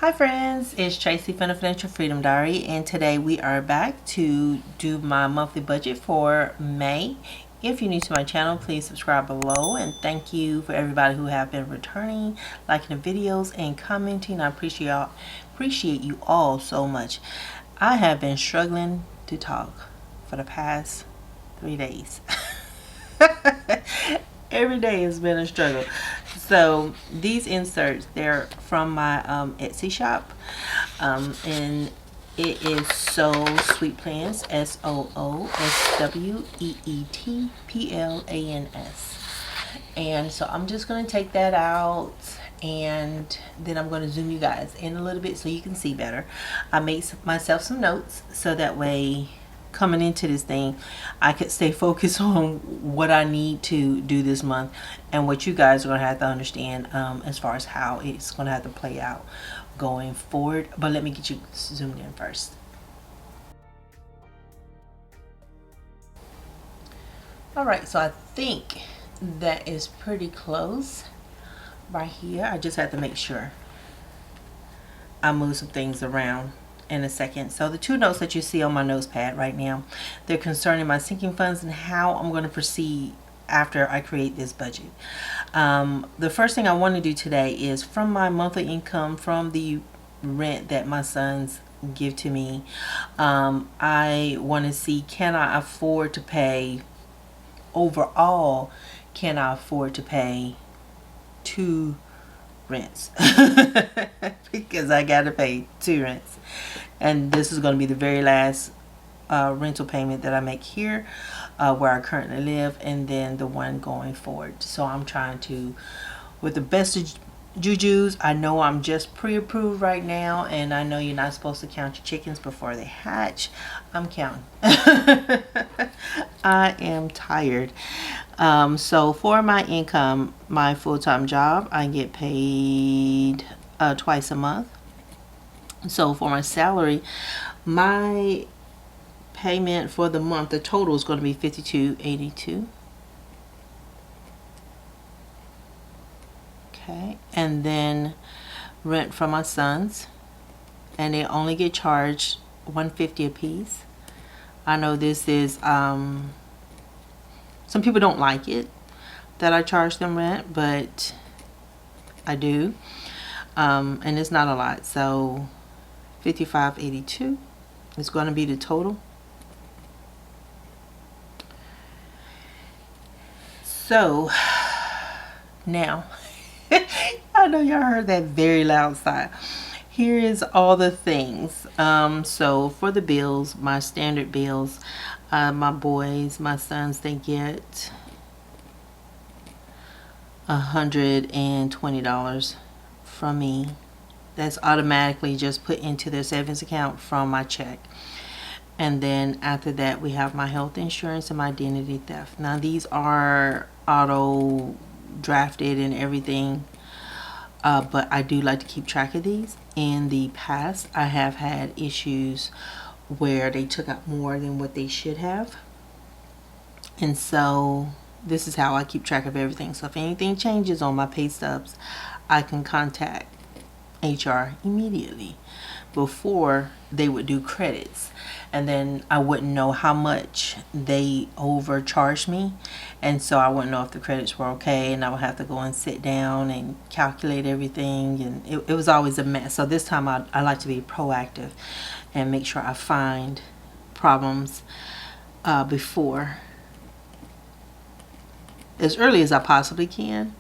Hi friends, it's Tracy from the Financial Freedom Diary, and today we are back to do my monthly budget for May. If you're new to my channel, please subscribe below, and thank you for everybody who have been returning, liking the videos, and commenting. I appreciate you all so much. I have been struggling to talk for the past 3 days. Every day has been a struggle. So these inserts, they're from my Etsy shop, and it is So Sweet Plans, SOOSWEETPLANS. And so I'm just going to take that out, and then I'm going to zoom you guys in a little bit so you can see better. I made myself some notes so that way coming into this thing I could stay focused on what I need to do this month and what you guys are going to have to understand as far as how it's going to have to play out going forward. But let me get you zoomed in first. Alright, so I think that is pretty close right here. I just have to make sure I move some things around in a second. So the two notes that you see on my notes pad right now, they're concerning my sinking funds and how I'm going to proceed after I create this budget. The first thing I want to do today is from my monthly income from the rent that my sons give to me, I want to see, can I afford to pay overall, can I afford to pay 2 rents? Because I gotta pay 2 rents, and this is going to be the very last rental payment that I make here where I currently live, and then the one going forward. So I'm trying to, with the best of jujus, I know I'm just pre-approved right now, and I know you're not supposed to count your chickens before they hatch. I'm counting. I am tired. So for my income, my full-time job, I get paid twice a month. So for my salary, my payment for the month, the total is going to be $52.82. Okay, and then rent from my sons, and they only get charged $150 a piece. I know this is some people don't like it that I charge them rent, but I do, and it's not a lot. So $55.82 is going to be the total. So now I know y'all heard that very loud sigh. Here is all the things. So for the bills, my standard bills, my boys, my sons, they get $120 from me. That's automatically just put into their savings account from my check. And then after that, we have my health insurance and my identity theft. Now these are auto drafted and everything, but I do like to keep track of these. In the past, I have had issues where they took out more than what they should have, and so this is how I keep track of everything. So if anything changes on my pay stubs, I can contact HR immediately before they would do credits, and then I wouldn't know how much they overcharged me, and so I wouldn't know if the credits were okay, and I would have to go and sit down and calculate everything, and it was always a mess. So this time I like to be proactive and make sure I find problems before, as early as I possibly can.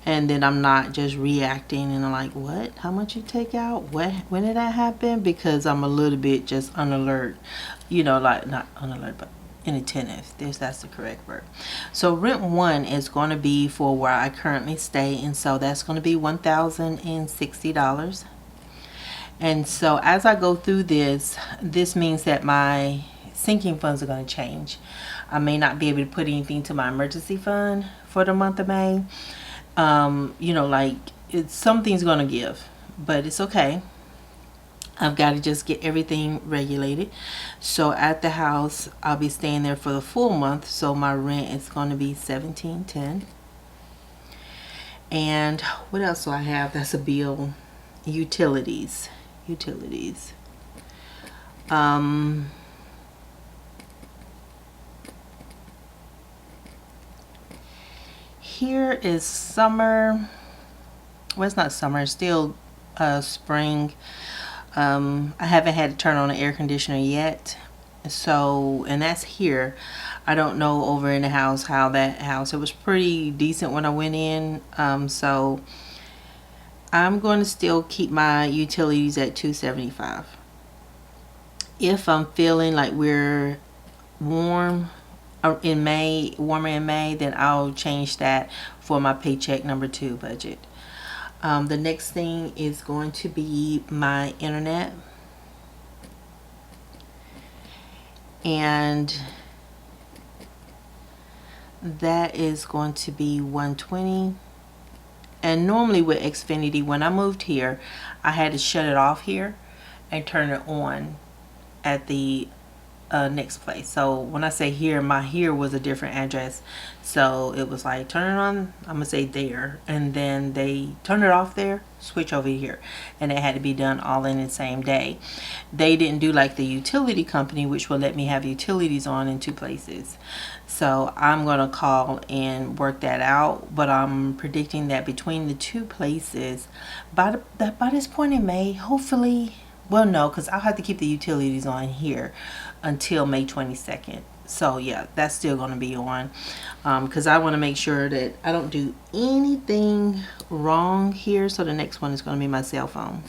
And then I'm not just reacting and I'm like, what? How much you take out? What? When did that happen? Because I'm a little bit just unalert. You know, like not unalert, but inattentive. That's the correct word. So rent 1 is going to be for where I currently stay. And so that's going to be $1,060. And so as I go through this means that my sinking funds are going to change. I may not be able to put anything to my emergency fund for the month of May. You know, like something's gonna give, but it's okay. I've got to just get everything regulated. So at the house, I'll be staying there for the full month, so my rent is going to be $17.10. And what else do I have? That's a bill utilities. Here is summer. Well, it's not summer, it's still spring. I haven't had to turn on the air conditioner yet. So, and that's here. I don't know over in the house how that house, it was pretty decent when I went in. So I'm going to still keep my utilities at $275. If I'm feeling like we're warmer in May, then I'll change that for my paycheck number 2 budget. The next thing is going to be my internet, and that is going to be $120. And normally with Xfinity, when I moved here, I had to shut it off here and turn it on at the next place. So when I say here, my here was a different address, so it was like turn it on, I'm gonna say there, and then they turn it off there, switch over here, and it had to be done all in the same day. They didn't do like the utility company, which will let me have utilities on in 2 places. So I'm gonna call and work that out, but I'm predicting that between the 2 places, by this point in May, hopefully, well, no, because I'll have to keep the utilities on here until May 22nd. So yeah, that's still going to be on, because I want to make sure that I don't do anything wrong here. So the next one is going to be my cell phone.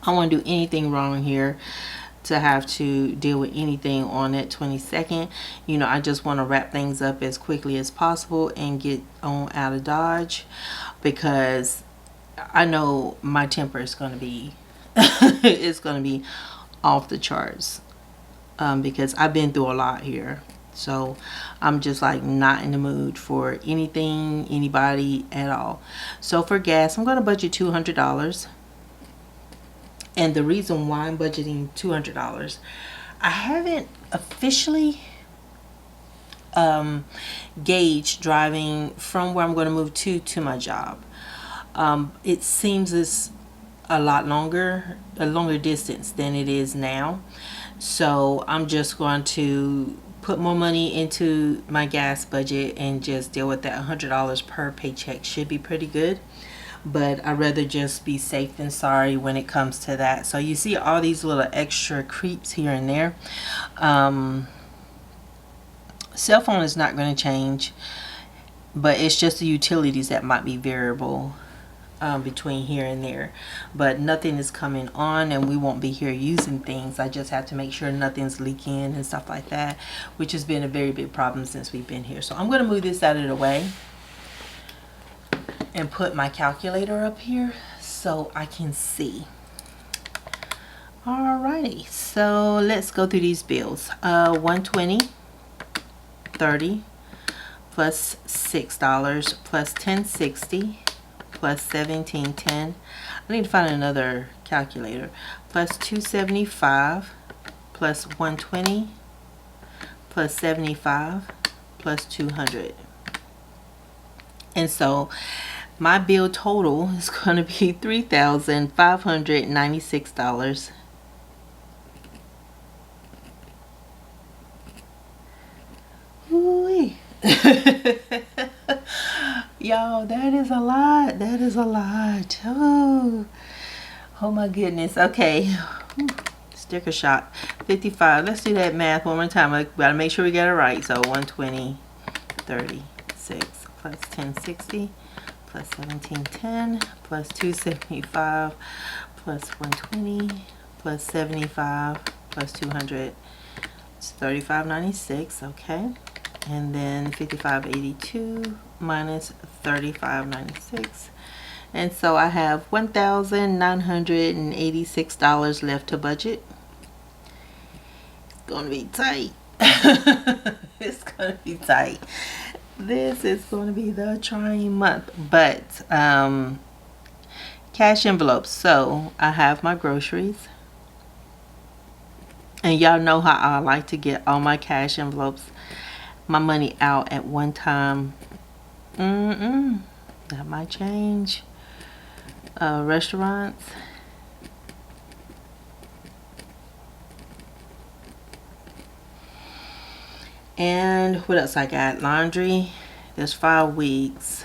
I want to do anything wrong here to have to deal with anything on that 22nd. You know, I just want to wrap things up as quickly as possible and get on out of Dodge, because I know my temper is going to be it's going to be off the charts, because I've been through a lot here. So I'm just like not in the mood for anything, anybody at all. So for gas, I'm going to budget $200. And the reason why I'm budgeting $200, I haven't officially gauged driving from where I'm going to move to my job. It seems it's a longer distance than it is now. So I'm just going to put more money into my gas budget and just deal with that. $100 per paycheck should be pretty good, but I'd rather just be safe than sorry when it comes to that. So you see all these little extra creeps here and there. Cell phone is not going to change, but it's just the utilities that might be variable between here and there. But nothing is coming on, and we won't be here using things. I just have to make sure nothing's leaking and stuff like that, which has been a very big problem since we've been here. So I'm going to move this out of the way and put my calculator up here so I can see. Alrighty, so let's go through these bills. 120, 30 plus $6 plus 1060 plus 1710. I need to find another calculator. Plus 275 plus 120 plus 75 plus 200. And so my bill total is going to be $3,596. Ooh-wee. Y'all, that is a lot. That is a lot. Oh my goodness. Okay. Sticker shock. 55. Let's do that math one more time. I gotta make sure we get it right. So 120, 36 plus 1060 plus 1710 plus 275 plus 120 plus 75 plus 200. It's 3596. Okay. And then 5582 minus 3596, and so I have $1,986 left to budget. It's gonna be tight. It's gonna be tight. This is gonna be the trying month, but cash envelopes. So I have my groceries, and y'all know how I like to get all my cash envelopes, my money out at one time. That might change. Restaurants. And what else I got? Laundry. There's 5 weeks.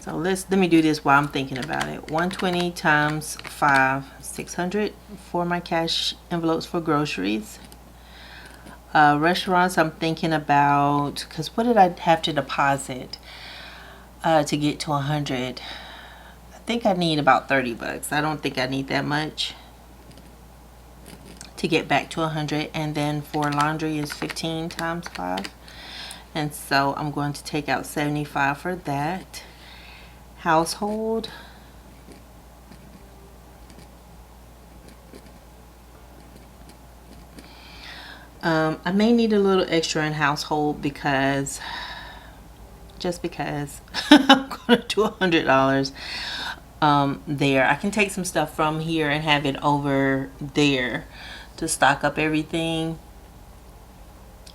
So let me do this while I'm thinking about it. 120 times 5, 600 for my cash envelopes for groceries. Restaurants, I'm thinking about, because what did I have to deposit to get to 100? I think I need about 30 bucks. I don't think I need that much to get back to 100. And then for laundry is 15 times 5. And so I'm going to take out 75 for that. Household. I may need a little extra in household because I'm going to do $100 there. I can take some stuff from here and have it over there to stock up everything.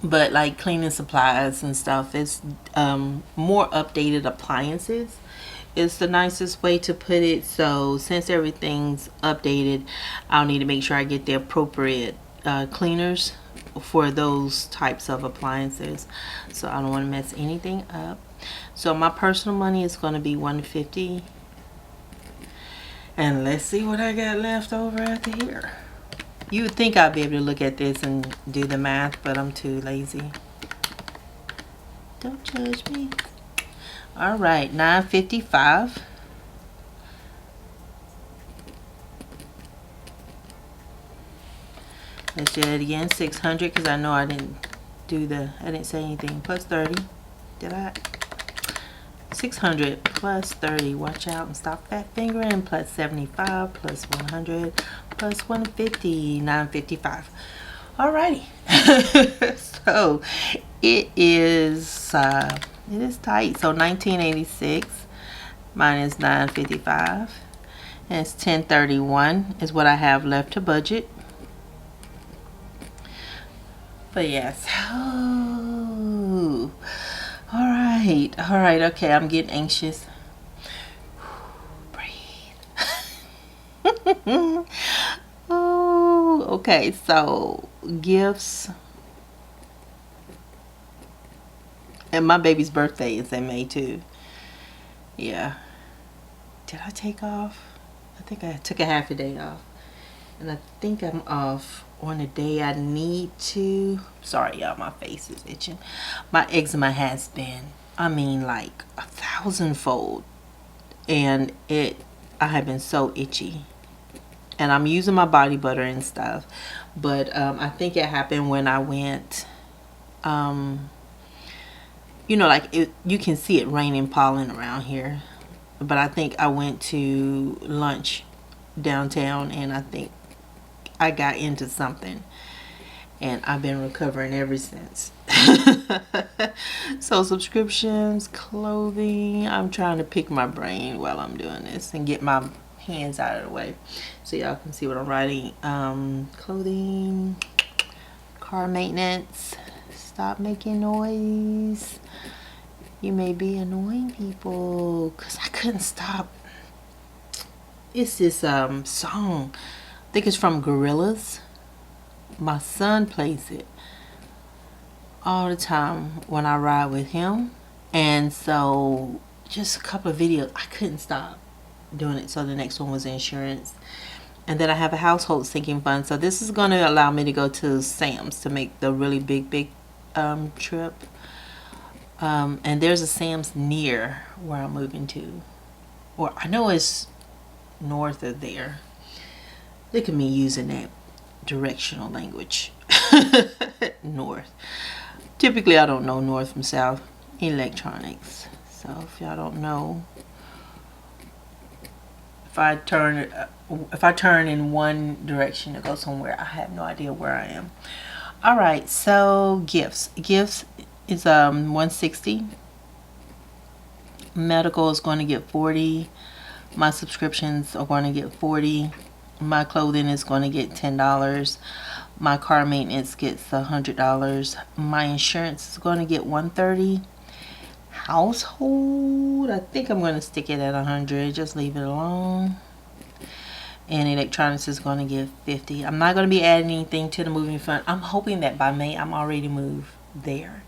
But like cleaning supplies and stuff, it's more updated appliances is the nicest way to put it. So since everything's updated, I'll need to make sure I get the appropriate cleaners for those types of appliances, so I don't want to mess anything up. So my personal money is going to be $150, and let's see what I got left over after here. You would think I'd be able to look at this and do the math, but I'm too lazy. Don't judge me. All right, $9.55. Let's do it again. 600, because I know I didn't say anything. Plus 30. Did I? 600 plus 30. Watch out and stop fat fingering. Plus 75 plus 100 plus 150. $9.55. Alrighty. So it is tight. So 1986 minus 9.55, and it's 10.31 is what I have left to budget. But yes. Oh. All right. Okay, I'm getting anxious. Breathe. Oh, okay. So gifts, and my baby's birthday is in May too. Yeah. Did I take off? I think I took a half a day off, and I think I'm off on the day I need to. Sorry y'all, my face is itching. My eczema has been, I mean, like 1,000-fold, and I have been so itchy, and I'm using my body butter and stuff, but I think it happened when I went, you know, like you can see it raining pollen around here, but I think I went to lunch downtown, and I think I got into something, and I've been recovering ever since. So subscriptions, clothing, I'm trying to pick my brain while I'm doing this and get my hands out of the way so y'all can see what I'm writing. Clothing, car maintenance, stop making noise. You may be annoying people, because I couldn't stop. It's this song, I think it's from Gorillaz. My son plays it all the time when I ride with him, and so just a couple of videos, I couldn't stop doing it. So the next one was insurance, and then I have a household sinking fund. So this is going to allow me to go to Sam's to make the really big trip, and there's a Sam's near where I'm moving to, or I know it's north of there. Look at me using that directional language. North. Typically I don't know north from south. Electronics. So if y'all don't know, if I turn in one direction to go somewhere, I have no idea where I am. All right, so gifts is 160. Medical is going to get 40. My subscriptions are going to get 40. My clothing is going to get $10. My car maintenance gets $100. My insurance is going to get $130. household, I think I'm going to stick it at 100. Just leave it alone. And electronics is going to give 50. I'm not going to be adding anything to the moving fund. I'm hoping that by May I'm already moved there,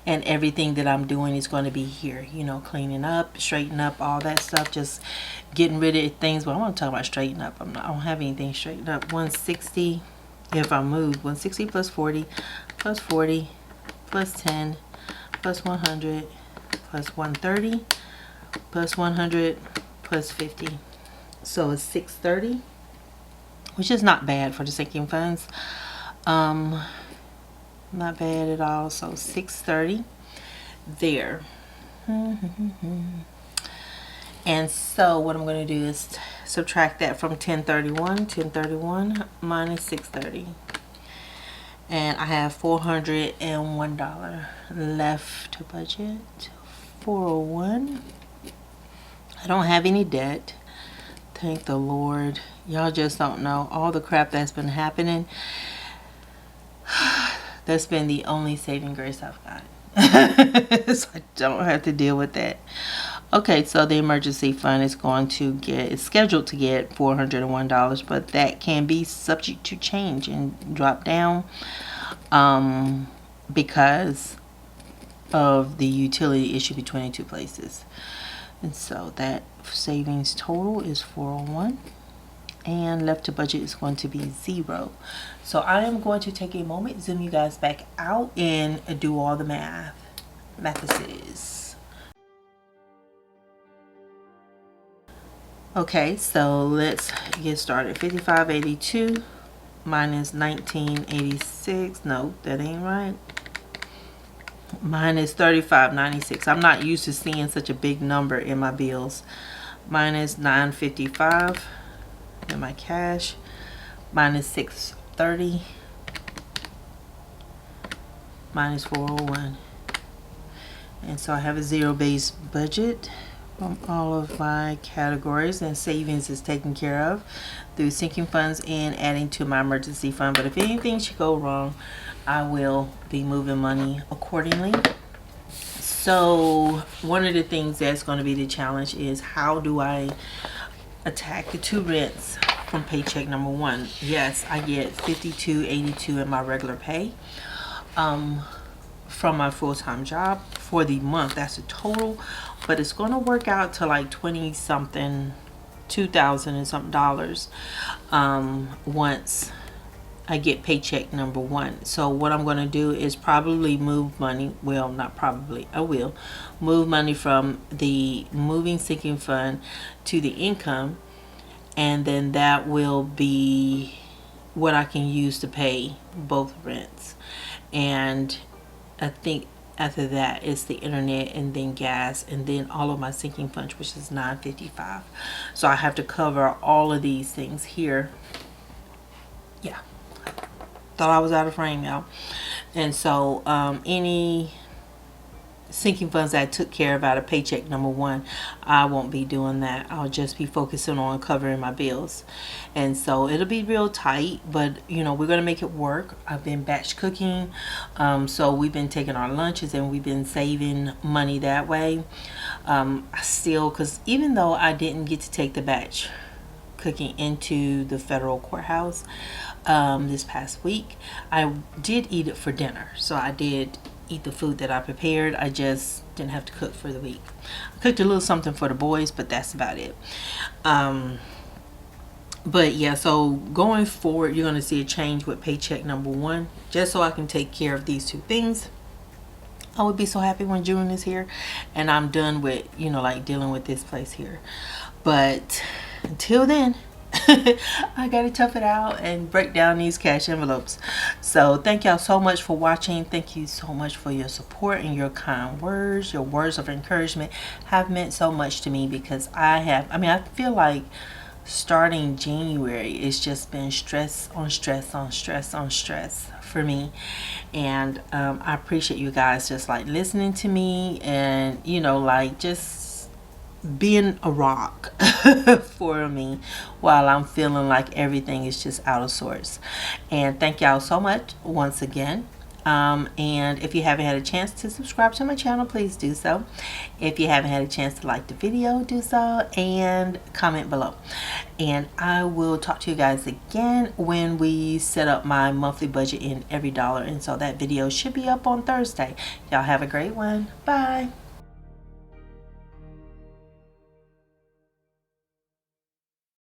and everything that I'm doing is going to be here, you know, cleaning up, straighten up, all that stuff, just getting rid of things. Well, I want to talk about straighten up. I don't have anything straightened up. 160 if I move. 160 plus 40 plus 40 plus 10 plus 100 plus 130 plus 100 plus 50. So it's 630, which is not bad for the sinking funds. Not bad at all. So 630 there. And so what I'm going to do is subtract that from 1031. 1031 minus 630. And I have $401 left to budget. 401. I don't have any debt. Thank the Lord. Y'all just don't know all the crap that's been happening. That's been the only saving grace I've got. So I don't have to deal with that. Okay, so the emergency fund is going to get, it's scheduled to get $401, but that can be subject to change and drop down because of the utility issue between the two places. And so that savings total is 401, and left to budget is going to be 0. So I am going to take a moment, zoom you guys back out, and do all the mathesis. Okay, so let's get started. 5582 minus 1986. No, that ain't right. Minus 3596. I'm not used to seeing such a big number in my bills. Minus 955 in my cash. Minus 630. Minus 401. And so I have a zero-based budget from all of my categories, and savings is taken care of through sinking funds and adding to my emergency fund. But if anything should go wrong, I will be moving money accordingly. So one of the things that's going to be the challenge is, how do I attack the 2 rents from paycheck number 1? Yes, I get $52.82 in my regular pay from my full-time job for the month. That's a total, but it's going to work out to like 20 something, 2,000 and something dollars once I get paycheck number 1. So what I'm going to do is probably move money, well, not probably, I will move money from the moving sinking fund to the income, and then that will be what I can use to pay both rents. And I think after that it's the internet, and then gas, and then all of my sinking funds, which is $955. So I have to cover all of these things here. Yeah, thought I was out of frame, y'all. And so any sinking funds that I took care of out of paycheck number 1, I won't be doing that. I'll just be focusing on covering my bills. And so it'll be real tight, but you know, we're gonna make it work. I've been batch cooking, so we've been taking our lunches and we've been saving money that way. Still, because even though I didn't get to take the batch cooking into the federal courthouse this past week, I did eat it for dinner. So I did eat the food that I prepared. I just didn't have to cook for the week. I cooked a little something for the boys, but that's about it. But yeah, so going forward, you're going to see a change with paycheck number 1, just so I can take care of these 2 things. I would be so happy when June is here and I'm done with, you know, like dealing with this place here. But until then, I gotta tough it out and break down these cash envelopes. So thank y'all so much for watching. Thank you so much for your support and your kind words. Your words of encouragement have meant so much to me, because I feel like starting January, it's just been stress on stress on stress on stress for me. And I appreciate you guys just like listening to me, and you know, like just being a rock for me while I'm feeling like everything is just out of sorts. And thank y'all so much once again. And if you haven't had a chance to subscribe to my channel, please do so. If you haven't had a chance to like the video, do so, and comment below. And I will talk to you guys again when we set up my monthly budget in every dollar. And so that video should be up on Thursday. Y'all have a great one. Bye.